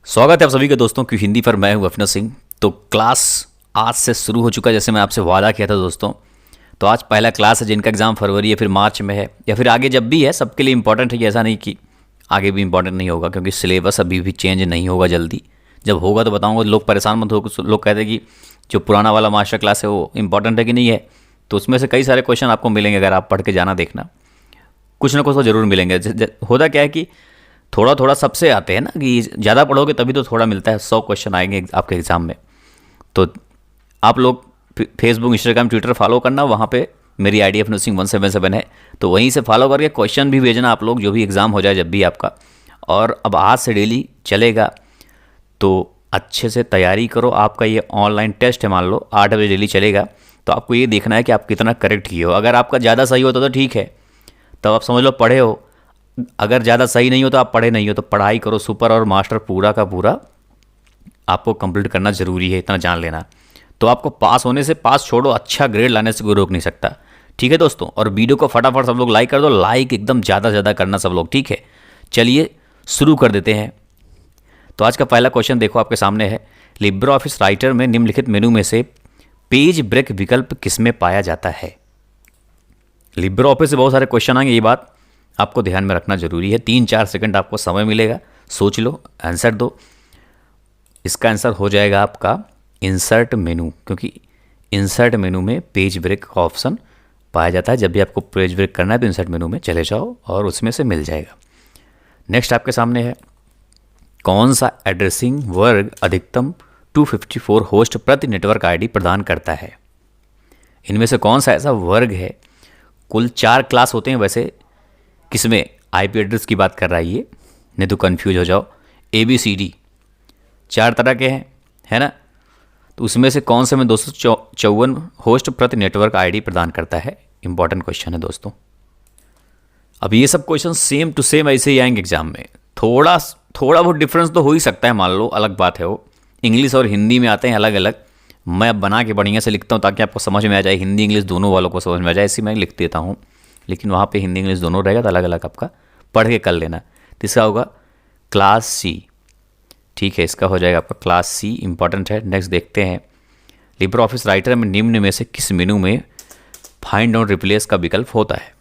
स्वागत है आप सभी के दोस्तों की हिंदी पर। मैं हूं अफना सिंह। तो क्लास आज से शुरू हो चुका है, जैसे मैं आपसे वादा किया था दोस्तों। तो आज पहला क्लास है जिनका एग्ज़ाम फरवरी या फिर मार्च में है या फिर आगे जब भी है, सबके लिए इंपॉर्टेंट है कि ऐसा नहीं कि आगे भी इंपॉर्टेंट नहीं होगा, क्योंकि सिलेबस अभी भी चेंज नहीं होगा जल्दी। जब होगा तो बताऊँगा। लोग परेशान मत हो, कुछ लोग कहते हैं कि जो पुराना वाला मास्टर क्लास है वो इंपॉर्टेंट है कि नहीं है। तो उसमें से कई सारे क्वेश्चन आपको मिलेंगे, अगर आप पढ़ के जाना देखना कुछ ना कुछ तो ज़रूर मिलेंगे। होता क्या है कि थोड़ा थोड़ा सबसे आते हैं ना, कि ज़्यादा पढ़ोगे तभी तो थोड़ा मिलता है। 100 क्वेश्चन आएंगे आपके एग्ज़ाम में। तो आप लोग फेसबुक, इंस्टाग्राम, ट्विटर फॉलो करना, वहाँ पे मेरी आईडी अफनू सिंह 177 है। तो वहीं से फॉलो करके क्वेश्चन भी भेजना आप लोग, जो भी एग्ज़ाम हो जाए जब भी आपका। और अब आज से डेली चलेगा, तो अच्छे से तैयारी करो। आपका ये ऑनलाइन टेस्ट है, मान लो 8 बजे डेली चलेगा। तो आपको ये देखना है कि आप कितना करेक्ट किए हो। अगर आपका ज़्यादा सही होता तो ठीक है, तब आप समझ लो पढ़े हो। अगर ज़्यादा सही नहीं हो तो आप पढ़े नहीं हो। तो पढ़ाई करो, सुपर और मास्टर पूरा का पूरा आपको कंप्लीट करना ज़रूरी है, इतना जान लेना। तो आपको पास होने से, पास छोड़ो, अच्छा ग्रेड लाने से कोई रोक नहीं सकता। ठीक है दोस्तों। और वीडियो को फटाफट सब लोग लाइक कर दो, लाइक एकदम ज़्यादा से ज़्यादा करना सब लोग, ठीक है। चलिए शुरू कर देते हैं। तो आज का पहला क्वेश्चन देखो आपके सामने है। लिब्रे ऑफिस राइटर में निम्नलिखित मेनू में से पेज ब्रेक विकल्प किसमें पाया जाता है। लिब्रे ऑफिस से बहुत सारे क्वेश्चन आएंगे, ये बात आपको ध्यान में रखना जरूरी है। 3-4 सेकंड आपको समय मिलेगा, सोच लो, आंसर दो। इसका आंसर हो जाएगा आपका इंसर्ट मेनू, क्योंकि इंसर्ट मेनू में पेज ब्रेक का ऑप्शन पाया जाता है। जब भी आपको पेज ब्रेक करना है तो इंसर्ट मेनू में चले जाओ और उसमें से मिल जाएगा। नेक्स्ट आपके सामने है, कौन सा एड्रेसिंग वर्ग अधिकतम 254 होस्ट प्रति नेटवर्क आईडी प्रदान करता है। इनमें से कौन सा ऐसा वर्ग है। कुल 4 क्लास होते हैं वैसे, किसमें आईपी एड्रेस की बात कर रहा है ये, नहीं तो कंफ्यूज हो जाओ। ABCD 4 तरह के हैं, है ना। तो उसमें से कौन से में 254 होस्ट प्रति नेटवर्क आईडी प्रदान करता है। इंपॉर्टेंट क्वेश्चन है दोस्तों। अब ये सब क्वेश्चन सेम टू सेम ऐसे ही आएंगे एग्जाम में। थोड़ा थोड़ा बहुत डिफरेंस तो हो ही सकता है, मान लो, अलग बात है वो। इंग्लिश और हिंदी में आते हैं अलग अलग। मैं अब बना के बढ़िया से लिखता हूँ ताकि आपको समझ में आ जाए, हिंदी इंग्लिश दोनों वालों को समझ में आ जाए, ऐसे मैं लिख देता हूँ। लेकिन वहाँ पे हिंदी इंग्लिश दोनों रहेगा, तो अलग अलग आपका पढ़ के कर लेना। तो इसका होगा क्लास C, ठीक है। इसका हो जाएगा आपका क्लास C, इंपॉर्टेंट है। नेक्स्ट देखते हैं, लिब्रे ऑफिस राइटर में निम्न में से किस मेनू में फाइंड और रिप्लेस का विकल्प होता है।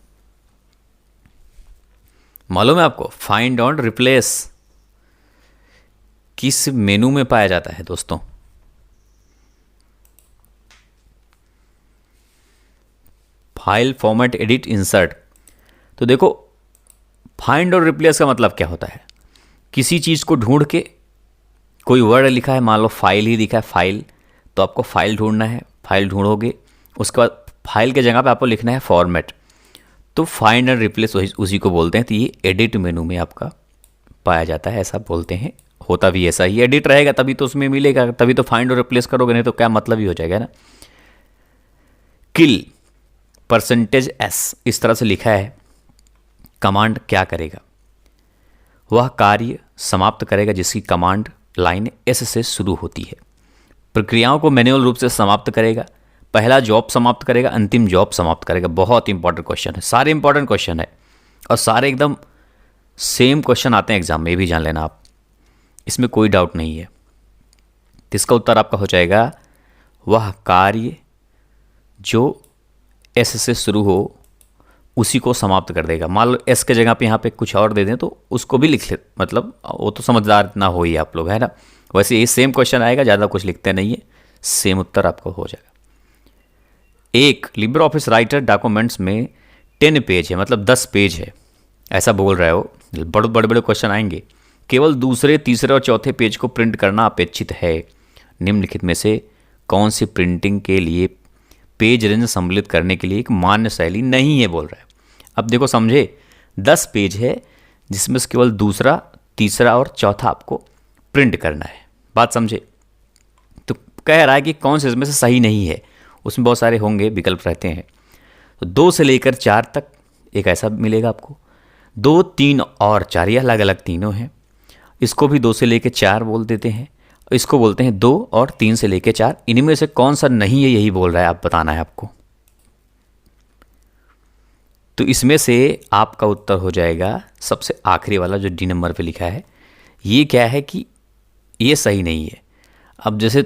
मालूम है आपको, फाइंड और रिप्लेस किस मेनू में पाया जाता है दोस्तों। File, format, edit, insert. तो देखो, फाइंड और रिप्लेस का मतलब क्या होता है। किसी चीज़ को ढूंढ के, कोई वर्ड लिखा है, मान लो फाइल ही लिखा है, फाइल, तो आपको फाइल ढूंढना है। फाइल ढूंढोगे, उसके बाद फाइल के जगह पे आपको लिखना है फॉर्मेट। तो फाइंड एंड रिप्लेस उसी को बोलते हैं। तो ये एडिट मेनू में आपका पाया जाता है, ऐसा बोलते हैं। होता भी ऐसा ही, एडिट रहेगा तभी तो उसमें मिलेगा, तभी तो फाइंड और रिप्लेस करोगे, नहीं तो क्या मतलब ही हो जाएगा ना। किल %S इस तरह से लिखा है। कमांड क्या करेगा, वह कार्य समाप्त करेगा जिसकी कमांड लाइन S से शुरू होती है। प्रक्रियाओं को मैन्युअल रूप से समाप्त करेगा। पहला जॉब समाप्त करेगा, अंतिम जॉब समाप्त करेगा। बहुत इंपॉर्टेंट क्वेश्चन है, सारे इंपॉर्टेंट क्वेश्चन है और सारे एकदम सेम क्वेश्चन आते हैं एग्जाम में, ये भी जान लेना आप, इसमें कोई डाउट नहीं है। तो इसका उत्तर आपका हो जाएगा, वह कार्य जो S से शुरू हो उसी को समाप्त कर देगा। मान लो S के जगह पे यहाँ पे कुछ और दे दें तो उसको भी लिख ले, मतलब वो तो समझदार इतना हो ही आप लोग, है ना। वैसे ये सेम क्वेश्चन आएगा, ज़्यादा कुछ लिखते नहीं है, सेम उत्तर आपको हो जाएगा। एक लिब्रे ऑफिस राइटर डॉक्यूमेंट्स में 10 पेज है, मतलब 10 पेज है, ऐसा बोल रहे हो। बड़े बड़े बड़े क्वेश्चन आएंगे। केवल दूसरे, तीसरे और चौथे पेज को प्रिंट करना अपेक्षित है। निम्नलिखित में से कौन सी प्रिंटिंग के लिए पेज रेंज सम्मिलित करने के लिए एक मान्य शैली नहीं है, बोल रहा है। अब देखो समझे, 10 पेज है जिसमें से केवल दूसरा, तीसरा और चौथा आपको प्रिंट करना है, बात समझे। तो कह रहा है कि कौन से इसमें से सही नहीं है। उसमें बहुत सारे होंगे, विकल्प रहते हैं। तो 2 से लेकर 4 तक एक ऐसा मिलेगा आपको। 2, 3 और 4, ये अलग अलग तीनों हैं। इसको भी 2 से लेकर 4 बोल देते हैं। इसको बोलते हैं 2 और 3 से लेकर 4। इनमें से कौन सा नहीं है, यही बोल रहा है, आप बताना है आपको। तो इसमें से आपका उत्तर हो जाएगा सबसे आखिरी वाला जो D नंबर पे लिखा है। ये क्या है कि ये सही नहीं है। अब जैसे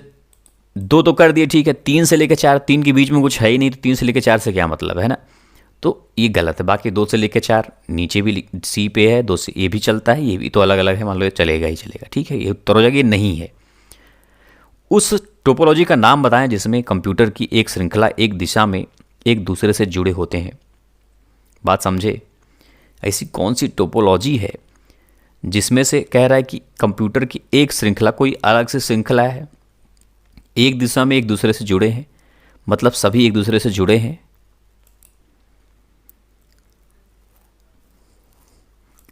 दो तो कर दिए, ठीक है, 3 से लेकर 4, 3 के बीच में कुछ है ही नहीं, तो 3 से लेकर 4 से क्या मतलब है ना, तो ये गलत है। बाकी 2 से लेकर 4 नीचे भी सी पे है, 2 से ये भी चलता है, ये भी तो अलग अलग है, मान लो ये चलेगा ही चलेगा, ठीक है, ये उत्तर हो जाएगा, ये नहीं है। उस टोपोलॉजी का नाम बताएं जिसमें कंप्यूटर की एक श्रृंखला एक दिशा में एक दूसरे से जुड़े होते हैं। बात समझे, ऐसी कौन सी टोपोलॉजी है जिसमें से कह रहा है कि कंप्यूटर की एक श्रृंखला कोई अलग से श्रृंखला है, एक दिशा में एक दूसरे से जुड़े हैं, मतलब सभी एक दूसरे से जुड़े हैं।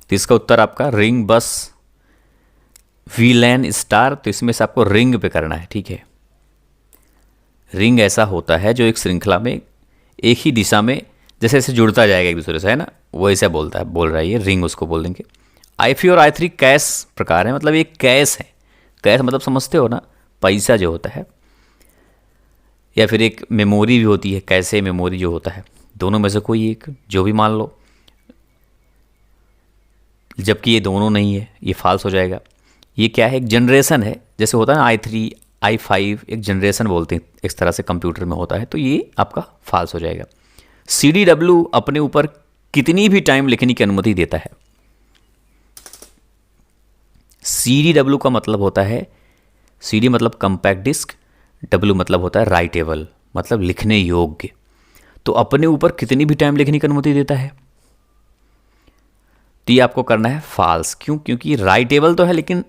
तो इसका उत्तर आपका रिंग बस वीलैन स्टार, तो इसमें से आपको रिंग पे करना है, ठीक है। रिंग ऐसा होता है जो एक श्रृंखला में एक ही दिशा में जैसे जैसे जुड़ता जाएगा एक दूसरे से, है ना, वो ऐसा बोल रहा है ये रिंग, उसको बोल देंगे। I3 और I3 कैश प्रकार है, मतलब ये कैश है। कैश मतलब समझते हो ना, पैसा जो होता है, या फिर एक मेमोरी भी होती है, कैसे मेमोरी जो होता है, दोनों में से कोई एक जो भी मान लो, जबकि ये दोनों नहीं है, ये फॉल्स हो जाएगा। ये क्या है, एक जनरेशन है, जैसे होता है ना I3 I5, एक जनरेशन बोलते हैं, इस तरह से कंप्यूटर में होता है, तो ये आपका फॉल्स हो जाएगा। CDW अपने ऊपर कितनी भी टाइम लिखने की अनुमति देता है। CDW का मतलब होता है, CD मतलब कंपैक्ट डिस्क, W मतलब होता है राइटेबल, मतलब लिखने योग्य। तो अपने ऊपर कितनी भी टाइम लिखने की अनुमति देता है, तो ये आपको करना है फॉल्स। क्यों? क्योंकि राइटेबल तो है, लेकिन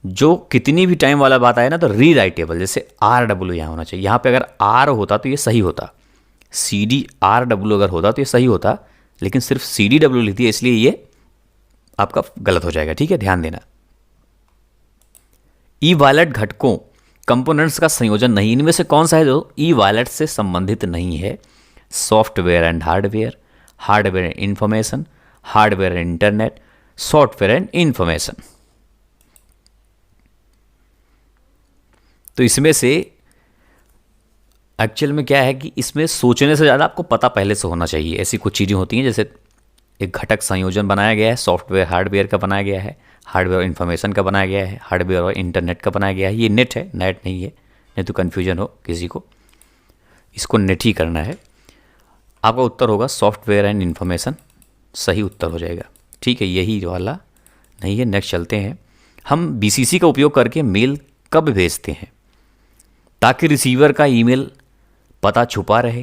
जो कितनी भी टाइम वाला बात आए ना, तो री राइटेबल, जैसे RW यहाँ होना चाहिए। यहाँ पे अगर R होता तो ये सही होता, CDRW अगर होता तो ये सही होता, लेकिन सिर्फ CDW लिख दिया, इसलिए ये आपका गलत हो जाएगा, ठीक है, ध्यान देना। ई वायलेट घटकों कंपोनेंट्स का संयोजन नहीं, इनमें से कौन सा है जो ई वायलेट से संबंधित नहीं है? Software and hardware, hardware and information, hardware and internet, software and information. तो इसमें से एक्चुअल में क्या है कि इसमें सोचने से ज़्यादा आपको पता पहले से होना चाहिए। ऐसी कुछ चीज़ें होती हैं, जैसे एक घटक संयोजन बनाया गया है, सॉफ्टवेयर हार्डवेयर का बनाया गया है, हार्डवेयर और इन्फॉर्मेशन का बनाया गया है, हार्डवेयर और इंटरनेट का बनाया गया है। ये नेट है, नेट नहीं है, नहीं तो कन्फ्यूजन हो किसी को, इसको नेट ही करना है। आपका उत्तर होगा सॉफ्टवेयर एंड इन्फॉर्मेशन, सही उत्तर हो जाएगा, ठीक है, यही वाला नहीं है। नेक्स्ट चलते हैं। हम BCC का उपयोग करके मेल कब भेजते हैं? ताकि रिसीवर का ईमेल पता छुपा रहे,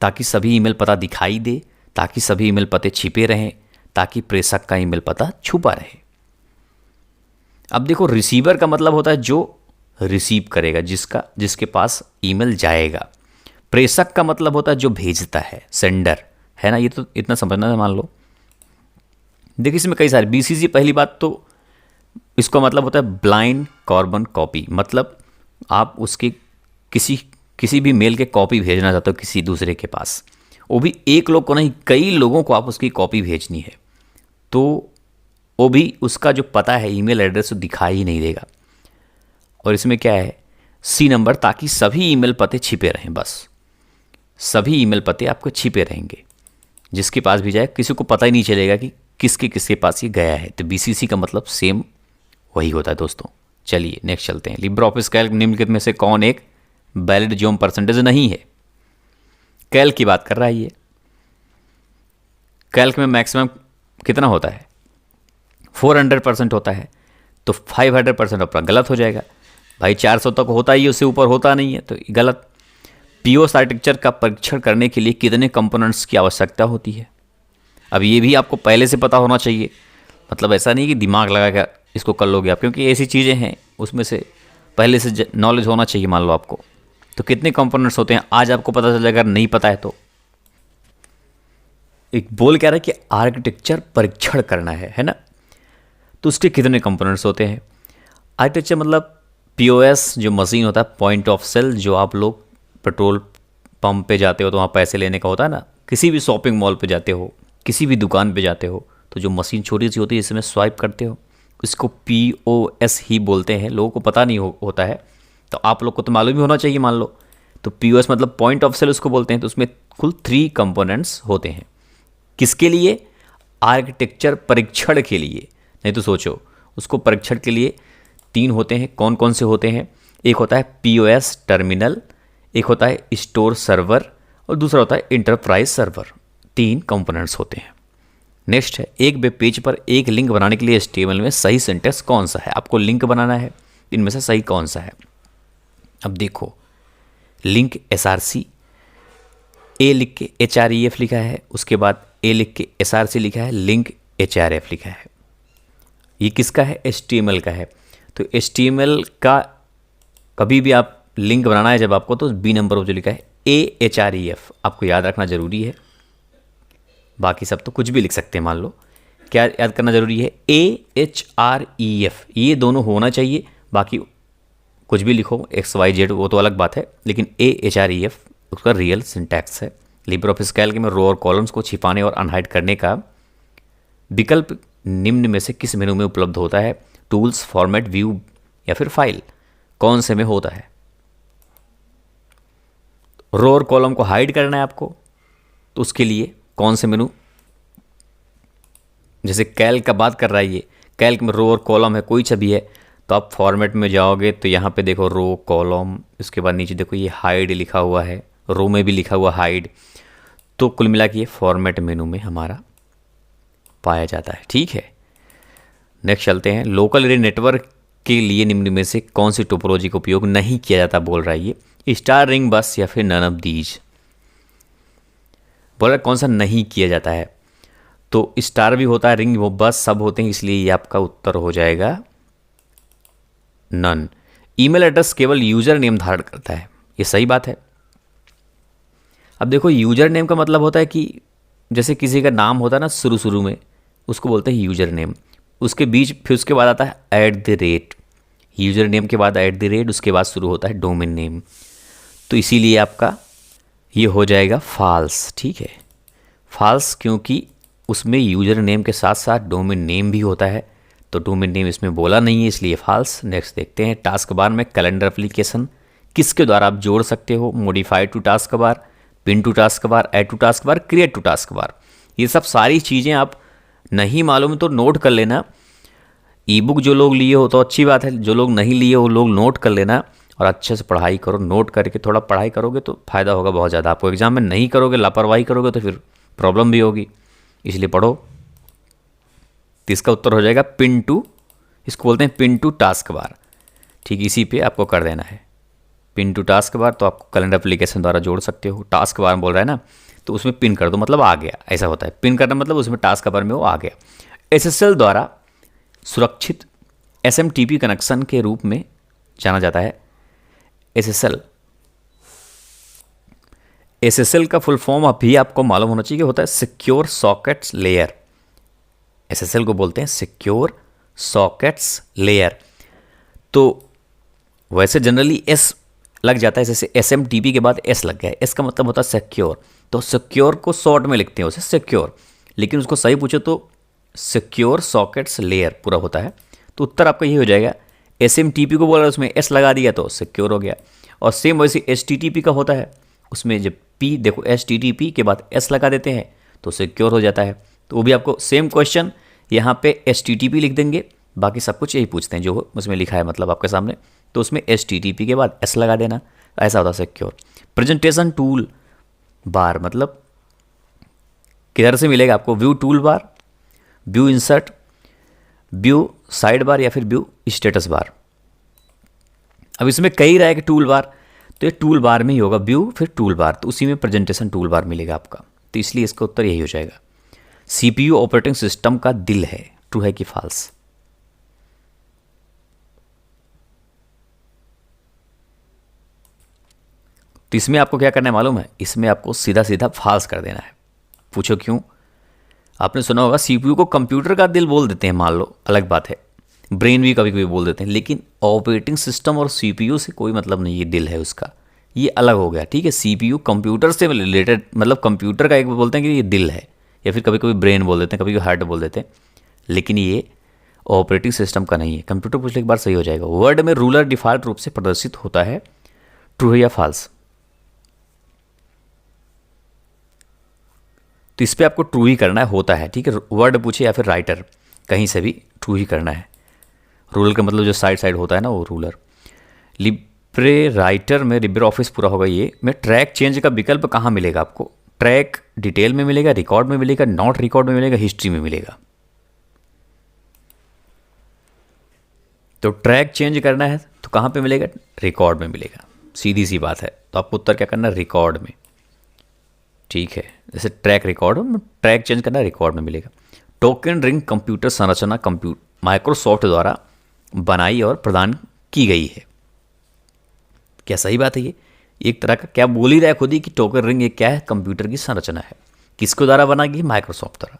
ताकि सभी ईमेल पता दिखाई दे, ताकि सभी ईमेल पते छिपे रहें, ताकि प्रेषक का ईमेल पता छुपा रहे। अब देखो, रिसीवर का मतलब होता है जो रिसीव करेगा, जिसके पास ईमेल जाएगा। प्रेषक का मतलब होता है जो भेजता है, सेंडर, है ना। ये तो इतना समझना है, मान लो। देखिए इसमें कई सारे BCC, पहली बात तो इसका मतलब होता है ब्लाइंड कार्बन कॉपी, मतलब आप उसके किसी भी मेल के कॉपी भेजना चाहते हो किसी दूसरे के पास, वो भी एक लोग को नहीं, कई लोगों को आप उसकी कॉपी भेजनी है, तो वो भी उसका जो पता है, ईमेल एड्रेस, दिखाई ही नहीं देगा। और इसमें क्या है, C नंबर, ताकि सभी ईमेल पते छिपे रहें, बस सभी ईमेल पते आपको छिपे रहेंगे, जिसके पास भी जाए किसी को पता ही नहीं चलेगा कि किसके पास ये गया है। तो BCC का मतलब सेम वही होता है दोस्तों। चलिए नेक्स्ट चलते हैं। लिब्रे ऑफिस कैल्क निम्नलिखित में से कौन एक वैलिड जोम परसेंटेज नहीं है? कैल्क की बात कर रहा है ये। कैल्क में मैक्सिमम कितना होता है? 400% होता है, तो 500% अपना गलत हो जाएगा भाई। 400 तक होता ही, उससे ऊपर होता नहीं है, तो गलत। POS आर्किटेक्चर का परीक्षण करने के लिए कितने कंपोनेंट्स की आवश्यकता होती है? अब ये भी आपको पहले से पता होना चाहिए, मतलब ऐसा नहीं कि दिमाग लगा कर इसको कर लोगे आप, क्योंकि ऐसी चीज़ें हैं उसमें से पहले से नॉलेज होना चाहिए। मान लो आपको, तो कितने कंपोनेंट्स होते हैं आज आपको पता चल जाएगा, नहीं पता है तो। एक बोल क्या रहा है कि आर्किटेक्चर परीक्षण करना है ना, तो उसके कितने कंपोनेंट्स होते हैं? आर्किटेक्चर मतलब POS जो मशीन होता है, पॉइंट ऑफ सेल, जो आप लोग पेट्रोल पंप पे जाते हो तो वहाँ पैसे लेने का होता है ना, किसी भी शॉपिंग मॉल पे जाते हो, किसी भी दुकान पे जाते हो, तो जो मशीन छोटी सी होती है जिसमें स्वाइप करते हो, इसको POS ही बोलते हैं। लोगों को पता नहीं होता है, तो आप लोग को तो मालूम ही होना चाहिए, मान लो। तो POS मतलब पॉइंट ऑफ सेल उसको बोलते हैं। तो उसमें कुल 3 कंपोनेंट्स होते हैं। किसके लिए? आर्किटेक्चर परीक्षण के लिए। नहीं तो सोचो, उसको परीक्षण के लिए तीन होते हैं, कौन कौन से होते हैं? एक होता है POS टर्मिनल, एक होता है स्टोर सर्वर और दूसरा होता है इंटरप्राइज सर्वर। तीन कंपोनेंट्स होते हैं। नेक्स्ट है, एक वेब पेज पर एक लिंक बनाने के लिए HTML में सही सिंटेक्स कौन सा है? आपको लिंक बनाना है, इनमें से सही कौन सा है? अब देखो, लिंक SRC, ए लिख के HREF लिखा है, उसके बाद ए लिख के SRC लिखा है, लिंक HRF लिखा है। ये किसका है? HTML का है। तो HTML का कभी भी आप लिंक बनाना है जब आपको, तो B नंबर पर जो लिखा है AHREF आपको याद रखना जरूरी है। बाकी सब तो कुछ भी लिख सकते हैं, मान लो क्या याद करना जरूरी है? AHREF, ये दोनों होना चाहिए। बाकी कुछ भी लिखो XYZ वो तो अलग बात है, लेकिन AHREF उसका रियल सिंटैक्स है। लिबर ऑफिस कैल्क में रो और कॉलम्स को छिपाने और अनहाइड करने का विकल्प निम्न में से किस मेनू में उपलब्ध होता है? टूल्स, फॉर्मेट, व्यू या फिर फाइल? कौन से में होता है? रो और कॉलम को हाइड करना है आपको, तो उसके लिए कौन से मेनू? जैसे कैल्क का बात कर रहा है, ये कैल्क में रो और कॉलम है, कोई छवि है, तो आप फॉर्मेट में जाओगे तो यहाँ पे देखो रो कॉलम, उसके बाद नीचे देखो ये हाइड लिखा हुआ है, रो में भी लिखा हुआ हाइड। तो कुल मिला के ये फॉर्मेट मेनू में हमारा पाया जाता है। ठीक है, नेक्स्ट चलते हैं। लोकल एरिया नेटवर्क के लिए निम्न में से कौन सी टोपोलॉजी का उपयोग नहीं किया जाता? बोल रहा है ये स्टार, रिंग, बस या फिर नन ऑफ दीज। बोल रहा है कौन सा नहीं किया जाता है? तो स्टार भी होता है, रिंग, वो बस सब होते हैं, इसलिए ये आपका उत्तर हो जाएगा नन। ईमेल एड्रेस केवल यूजर नेम धारण करता है, ये सही बात है। अब देखो, यूजर नेम का मतलब होता है कि जैसे किसी का नाम होता है ना शुरू शुरू में, उसको बोलते हैं यूजर नेम। उसके बीच फिर उसके बाद आता है @ यूजर नेम के बाद @ उसके बाद शुरू होता है डोमेन नेम। तो इसीलिए आपका ये हो जाएगा फॉल्स। ठीक है, फॉल्स, क्योंकि उसमें यूजर नेम के साथ साथ डोमेन नेम भी होता है, तो डोमेन नेम इसमें बोला नहीं है, इसलिए फॉल्स। नेक्स्ट देखते हैं, टास्क बार में कैलेंडर एप्लीकेशन किसके द्वारा आप जोड़ सकते हो? Modify to taskbar, pin to taskbar, add to taskbar, create to taskbar. ये सब सारी चीज़ें आप नहीं मालूम तो नोट कर लेना। ई बुक जो लोग लिए हो तो अच्छी बात है, जो लोग नहीं लिए हो लोग नोट कर लेना और अच्छे से पढ़ाई करो। नोट करके थोड़ा पढ़ाई करोगे तो फ़ायदा होगा बहुत ज़्यादा आपको। एग्जाम में नहीं करोगे, लापरवाही करोगे तो फिर प्रॉब्लम भी होगी, इसलिए पढ़ो। तो इसका उत्तर हो जाएगा पिन टू, इसको बोलते हैं पिन टू टास्क बार। ठीक, इसी पे आपको कर देना है पिन टू टास्क बार। तो आपको कैलेंडर एप्लीकेशन द्वारा जोड़ सकते हो। टास्क बार बोल रहा है ना, तो उसमें पिन कर दो, मतलब आ गया, ऐसा होता है। पिन करना मतलब उसमें टास्क बार में वो आ गया। SSL द्वारा सुरक्षित SMTP कनेक्शन के रूप में जाना जाता है। SSL का फुल फॉर्म अभी आपको मालूम होना चाहिए कि होता है सिक्योर सॉकेट्स लेयर। SSL को बोलते हैं सिक्योर सॉकेट्स लेयर। तो वैसे जनरली S लग जाता है, जैसे SMTP के बाद S लग गया है। S का मतलब होता है सिक्योर, तो सिक्योर को शॉर्ट में लिखते हैं उसे सिक्योर, लेकिन उसको सही पूछो तो सिक्योर सॉकेट्स लेयर पूरा होता है। तो उत्तर आपका ये हो जाएगा। SMTP को बोला उसमें S लगा दिया तो सिक्योर हो गया। और सेम वैसे HTTP का होता है, उसमें जब P देखो HTTP के बाद S लगा देते हैं तो सिक्योर हो जाता है। तो वो भी आपको सेम क्वेश्चन यहाँ पे HTTP लिख देंगे, बाकी सब कुछ यही पूछते हैं जो उसमें लिखा है, मतलब आपके सामने। तो उसमें HTTP के बाद S लगा देना, ऐसा होता है सिक्योर। प्रेजेंटेशन टूल बार मतलब किधर से मिलेगा आपको? View tool bar, view insert, view side bar या फिर व्यू स्टेटस बार। अब इसमें कई रहा है कि टूल बार, तो ये टूल बार में ही होगा, व्यू फिर टूल बार, तो उसी में प्रेजेंटेशन टूल बार मिलेगा आपका। तो इसलिए इसका उत्तर यही हो जाएगा। CPU ऑपरेटिंग सिस्टम का दिल है, ट्रू है कि फॉल्स? तो इसमें आपको क्या करना है मालूम है? इसमें आपको सीधा सीधा फॉल्स कर देना है। पूछो क्यों? आपने सुना होगा CPU को कंप्यूटर का दिल बोल देते हैं, मान लो, अलग बात है। ब्रेन भी कभी कभी बोल देते हैं, लेकिन ऑपरेटिंग सिस्टम और CPU से कोई मतलब नहीं, ये दिल है उसका, ये अलग हो गया। ठीक है, CPU कंप्यूटर से रिलेटेड, मतलब कंप्यूटर का एक बोलते हैं कि ये दिल है, या फिर कभी कभी ब्रेन बोल देते हैं, कभी कभी हार्ट बोल देते हैं, लेकिन ये ऑपरेटिंग सिस्टम का नहीं है। कंप्यूटर पूछने के बाद सही हो जाएगा। वर्ड में रूलर डिफॉल्ट रूप से प्रदर्शित होता है, ट्रू है या फॉल्स? तो इस पर आपको ट्रू ही करना है, होता है। ठीक है, वर्ड पूछे या फिर राइटर, कहीं से भी ट्रू ही करना है। रूलर का मतलब जो साइड साइड होता है ना, वो रूलर। लिब्रे राइटर में, लिब्रे ऑफिस पूरा होगा ये में, ट्रैक चेंज का विकल्प कहाँ मिलेगा आपको? ट्रैक डिटेल में मिलेगा, रिकॉर्ड में मिलेगा, नॉट रिकॉर्ड में मिलेगा, हिस्ट्री में मिलेगा। तो ट्रैक चेंज करना है तो कहाँ पे मिलेगा? रिकॉर्ड में मिलेगा, सीधी सी बात है। तो आपको उत्तर क्या करना है? रिकॉर्ड में, ठीक है। जैसे ट्रैक रिकॉर्ड हो, ट्रैक चेंज करना रिकॉर्ड में मिलेगा। टोकन रिंग कंप्यूटर संरचना माइक्रोसॉफ्ट द्वारा बनाई और प्रदान की गई है। क्या सही बात है? ये एक तरह का क्या बोल ही रहा है खुद ही कि टोकन रिंग ये क्या है? कंप्यूटर की संरचना है। किसको द्वारा बनाई गई? माइक्रोसॉफ्ट द्वारा।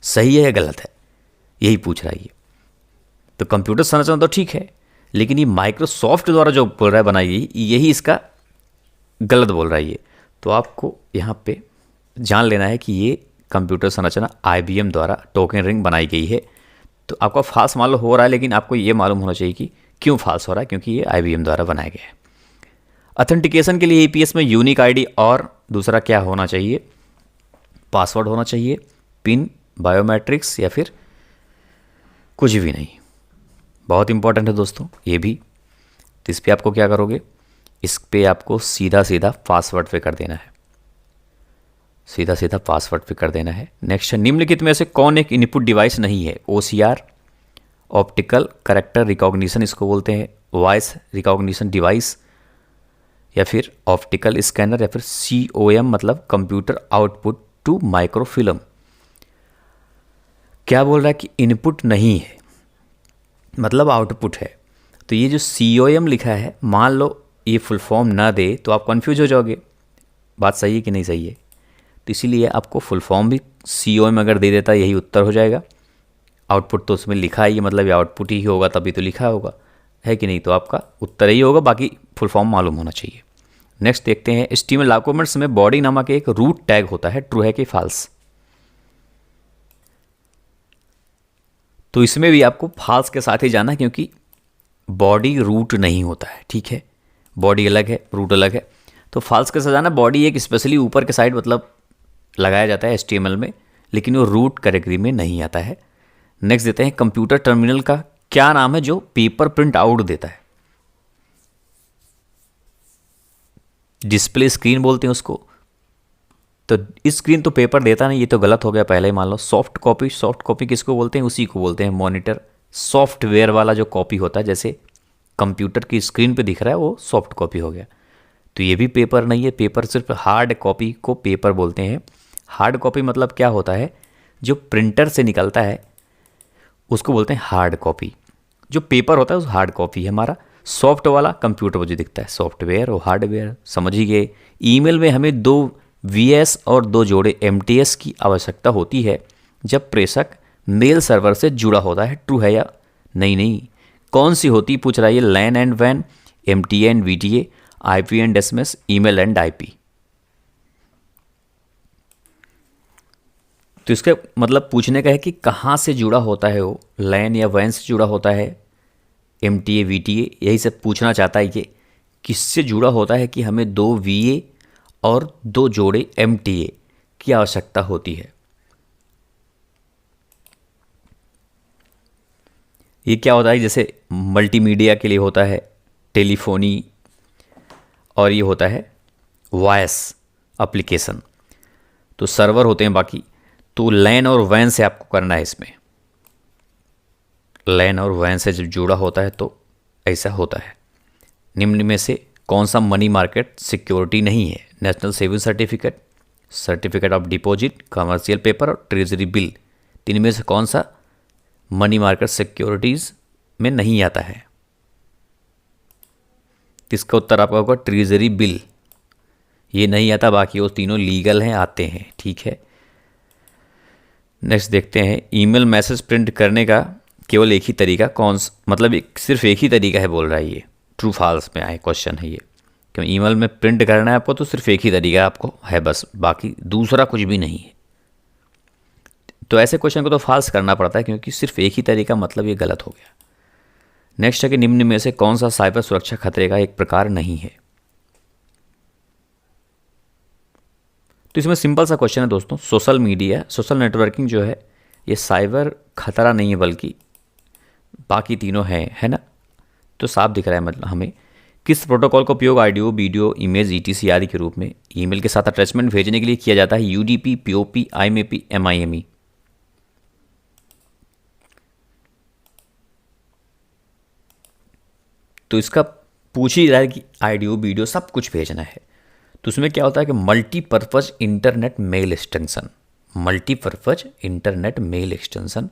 सही है या गलत है? यही पूछ रहा है ये। तो कंप्यूटर संरचना तो ठीक है, लेकिन ये माइक्रोसॉफ्ट द्वारा जो बोल रहा है बनाई गई, यही इसका गलत बोल रहा है ये। तो आपको यहाँ पे जान लेना है कि ये कंप्यूटर संरचना IBM द्वारा टोकन रिंग बनाई गई है। तो आपका फाल्स मालूम हो रहा है, लेकिन आपको ये मालूम होना चाहिए कि क्यों फाल्स हो रहा है, क्योंकि ये IBM द्वारा बनाया गया है। ऑथेंटिकेशन के लिए EPS में यूनिक ID और दूसरा क्या होना चाहिए? पासवर्ड होना चाहिए, पिन, बायोमेट्रिक्स या फिर कुछ भी नहीं। बहुत इंपॉर्टेंट है दोस्तों ये भी। तो इस पर आपको क्या करोगे? इस पे आपको सीधा सीधा पासवर्ड पे कर देना है, सीधा सीधा पासवर्ड पे कर देना है। नेक्स्ट है, निम्नलिखित में से कौन एक इनपुट डिवाइस नहीं है? OCR, ऑप्टिकल कैरेक्टर रिकॉग्निशन इसको बोलते हैं, वॉइस रिकॉग्निशन डिवाइस, या फिर ऑप्टिकल स्कैनर, या फिर COM मतलब कंप्यूटर आउटपुट टू माइक्रोफिल्म। क्या बोल रहा है कि इनपुट नहीं है मतलब आउटपुट है। तो ये जो COM लिखा है, मान लो ये फुल फॉर्म ना दे तो आप कंफ्यूज हो जाओगे। बात सही है कि नहीं सही है? तो इसीलिए आपको फुल फॉर्म भी COM अगर दे देता यही उत्तर हो जाएगा। आउटपुट तो उसमें लिखा है, ये मतलब ये आउटपुट ही होगा, तभी तो लिखा होगा, है कि नहीं? तो आपका उत्तर ही होगा, बाकी फुल फॉर्म मालूम होना चाहिए। नेक्स्ट देखते हैं, HTML डॉक्यूमेंट्स में बॉडी नामक एक रूट टैग होता है, ट्रू है कि फॉल्स? तो इसमें भी आपको फॉल्स के साथ ही जाना है, क्योंकि बॉडी रूट नहीं होता है, ठीक है। बॉडी अलग है, रूट अलग है। तो फॉल्स के साथ जाना। बॉडी एक स्पेशली ऊपर के साइड मतलब लगाया जाता है HTML में, लेकिन वो रूट कैटेगरी में नहीं आता है। नेक्स्ट देते हैं, कंप्यूटर टर्मिनल का क्या नाम है जो पेपर प्रिंट आउट देता है? डिस्प्ले स्क्रीन बोलते हैं उसको। तो स्क्रीन तो पेपर देता नहीं, ये तो गलत हो गया, पहले ही मान लो। सॉफ्ट कॉपी, सॉफ्ट कॉपी किसको बोलते हैं? उसी को बोलते हैं मॉनिटर। सॉफ्टवेयर वाला जो कॉपी होता है, जैसे कंप्यूटर की स्क्रीन पे दिख रहा है, वो सॉफ्ट कॉपी हो गया। तो ये भी पेपर नहीं है। पेपर सिर्फ हार्ड कॉपी को पेपर बोलते हैं। हार्ड कॉपी मतलब क्या होता है? जो प्रिंटर से निकलता है उसको बोलते हैं हार्ड कॉपी। जो पेपर होता है उस हार्ड कॉपी है हमारा। सॉफ्ट वाला कंप्यूटर पर जो दिखता है, सॉफ्टवेयर और हार्डवेयर, समझ ही गए। ईमेल में हमें 2 VS और 2 जोड़े MTS की आवश्यकता होती है जब प्रेषक मेल सर्वर से जुड़ा होता है, ट्रू है या नहीं? नहीं, कौन सी होती पूछ रहा है ये? LAN and WAN, MTA and VTA, IP and SMS, email and IP। तो इसका मतलब पूछने का है कि कहाँ से जुड़ा होता है वो? LAN या WAN से जुड़ा होता है, MTA VTA, यही सब पूछना चाहता है ये। किससे जुड़ा होता है कि हमें 2 VA और 2 जोड़े MTA की आवश्यकता होती है? ये क्या होता है? जैसे मल्टीमीडिया के लिए होता है टेलीफोनी, और ये होता है वॉइस एप्लीकेशन। तो सर्वर होते हैं बाकी। तो LAN और WAN से आपको करना है इसमें। LAN और WAN से जब जुड़ा होता है तो ऐसा होता है। निम्न में से कौन सा मनी मार्केट सिक्योरिटी नहीं है? National saving certificate, certificate of deposit, commercial paper और ट्रेजरी बिल। तीन में से कौन सा मनी मार्केट सिक्योरिटीज़ में नहीं आता है? इसका उत्तर आपका होगा ट्रेजरी बिल। ये नहीं आता, बाकी वो तीनों लीगल हैं, आते हैं, ठीक है। नेक्स्ट देखते हैं, ईमेल मैसेज प्रिंट करने का केवल एक ही तरीका कौन सा? मतलब सिर्फ एक ही तरीका है बोल रहा है ये। ट्रू फॉल्स में आए क्वेश्चन है ये। क्यों ईमेल में प्रिंट करना है आपको तो सिर्फ एक ही तरीका आपको है बस, बाकी दूसरा कुछ भी नहीं है। तो ऐसे क्वेश्चन को तो फॉल्स करना पड़ता है, क्योंकि सिर्फ एक ही तरीका मतलब ये गलत हो गया। नेक्स्ट है कि निम्न में से कौन सा साइबर सुरक्षा खतरे का एक प्रकार नहीं है? तो इसमें सिंपल सा क्वेश्चन है दोस्तों, सोशल मीडिया, सोशल नेटवर्किंग जो है ये साइबर खतरा नहीं है, बल्कि बाकी तीनों है ना। तो साफ दिख रहा है मतलब हमें। किस प्रोटोकॉल का उपयोग ऑडियो वीडियो इमेज ईटीसी आदि के रूप में ईमेल के साथ अटैचमेंट भेजने के लिए किया जाता है? UDP, POP, IMAP, MIME. तो इसका पूछ ही रहा है कि ऑडियो वीडियो सब कुछ भेजना है। तो उसमें क्या होता है कि multipurpose internet mail extension. Multipurpose internet mail extension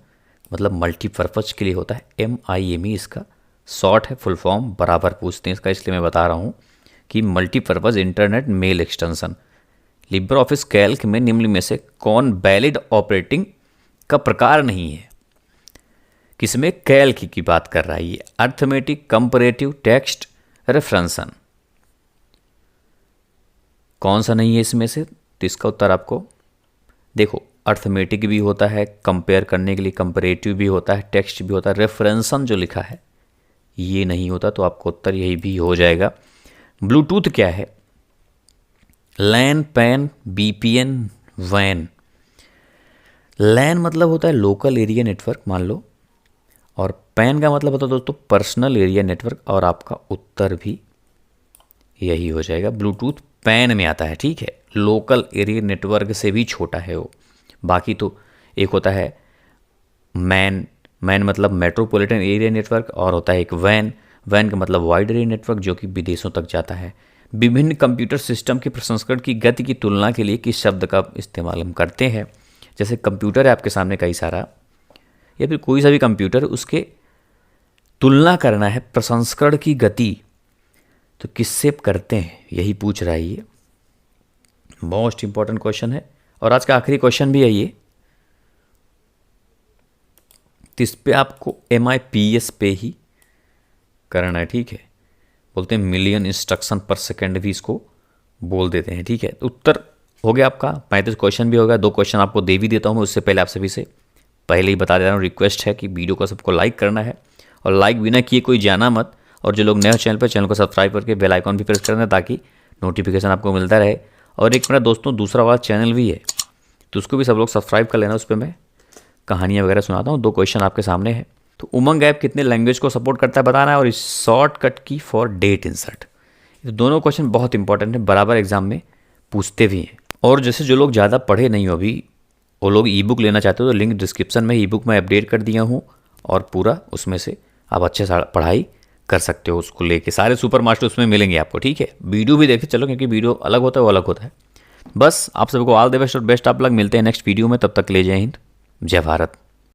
मतलब मल्टीपर्पज़ के लिए होता है। एमआईएमई इसका शॉर्ट है, फुल फॉर्म बराबर पूछते हैं इसका, इसलिए मैं बता रहा हूँ कि multipurpose internet mail extension. LibreOffice Calc में निम्न में से कौन वैलिड ऑपरेटिंग का प्रकार नहीं है? किसमें? कैल्क की बात कर रहा है ये। अर्थमेटिक, कंपैरेटिव, टेक्स्ट, रेफरेंसन, कौन सा नहीं है इसमें से? तो इसका उत्तर आपको देखो, अर्थमेटिक भी होता है कंपेयर करने के लिए, कंपैरेटिव भी होता है, टेक्स्ट भी होता है, रेफरेंसन जो लिखा है ये नहीं होता, तो आपको उत्तर यही भी हो जाएगा। ब्लूटूथ क्या है? लैन, पैन, बीपीएन, वैन। लैन मतलब होता है लोकल एरिया नेटवर्क मान लो, और पैन का मतलब होता है दोस्तों पर्सनल एरिया नेटवर्क, और आपका उत्तर भी यही हो जाएगा। ब्लूटूथ पैन में आता है, ठीक है। लोकल एरिया नेटवर्क से भी छोटा है वो। बाकी तो एक होता है मैन, मैन मतलब मेट्रोपॉलिटन एरिया नेटवर्क, और होता है एक वैन, वैन का मतलब वाइड एरिया नेटवर्क जो कि विदेशों तक जाता है। विभिन्न कंप्यूटर सिस्टम के प्रसंस्करण की गति की तुलना के लिए किस शब्द का इस्तेमाल हम करते हैं? जैसे कंप्यूटर है आपके सामने कई सारा, या फिर कोई सा भी कंप्यूटर, उसके तुलना करना है प्रसंस्करण की गति, तो किससे करते हैं यही पूछ रहा है ये। मोस्ट इंपॉर्टेंट क्वेश्चन है और आज का आखिरी क्वेश्चन भी है ये। तो इस पे आपको MIPS पे ही करना है, ठीक है। बोलते हैं मिलियन इंस्ट्रक्शन पर सेकेंड भी इसको बोल देते हैं, ठीक है। तो उत्तर हो गया आपका 35 क्वेश्चन भी हो गया। 2 क्वेश्चन आपको दे भी देता हूँ मैं, उससे पहले आप सभी से पहले ही बता दे रहा हूँ, रिक्वेस्ट है कि वीडियो को सबको लाइक करना है, और लाइक बिना किए कोई जाना मत। और जो लोग नए चैनल पर, चैनल को सब्सक्राइब करके बेल आइकॉन भी प्रेस करना है ताकि नोटिफिकेशन आपको मिलता रहे। और एक मेरा दोस्तों दूसरा वाला चैनल भी है, तो उसको भी सब लोग सब्सक्राइब कर लेना। उस पर मैं कहानियाँ वगैरह सुनाता हूँ। 2 क्वेश्चन आपके सामने है। तो उमंग ऐप कितने लैंग्वेज को सपोर्ट करता है बताना है, और शॉर्टकट की फॉर डेट इंसर्ट। ये दोनों क्वेश्चन बहुत इंपॉर्टेंट है, बराबर एग्जाम में पूछते भी हैं। और जैसे जो लोग ज़्यादा पढ़े नहीं हो अभी, वो लोग ई बुक लेना चाहते हो तो लिंक डिस्क्रिप्शन में ई बुक में अपडेट कर दिया हूँ, और पूरा उसमें से आप अच्छे से पढ़ाई कर सकते हो। उसको लेके सारे सुपर मास्टर उसमें मिलेंगे आपको, ठीक है। वीडियो भी देखे चलो, क्योंकि वीडियो अलग होता है, वो अलग होता है। बस आप सबको ऑल द बेस्ट और बेस्ट ऑफ लक। मिलते हैं नेक्स्ट वीडियो में, तब तक ले जय हिंद, जय भारत।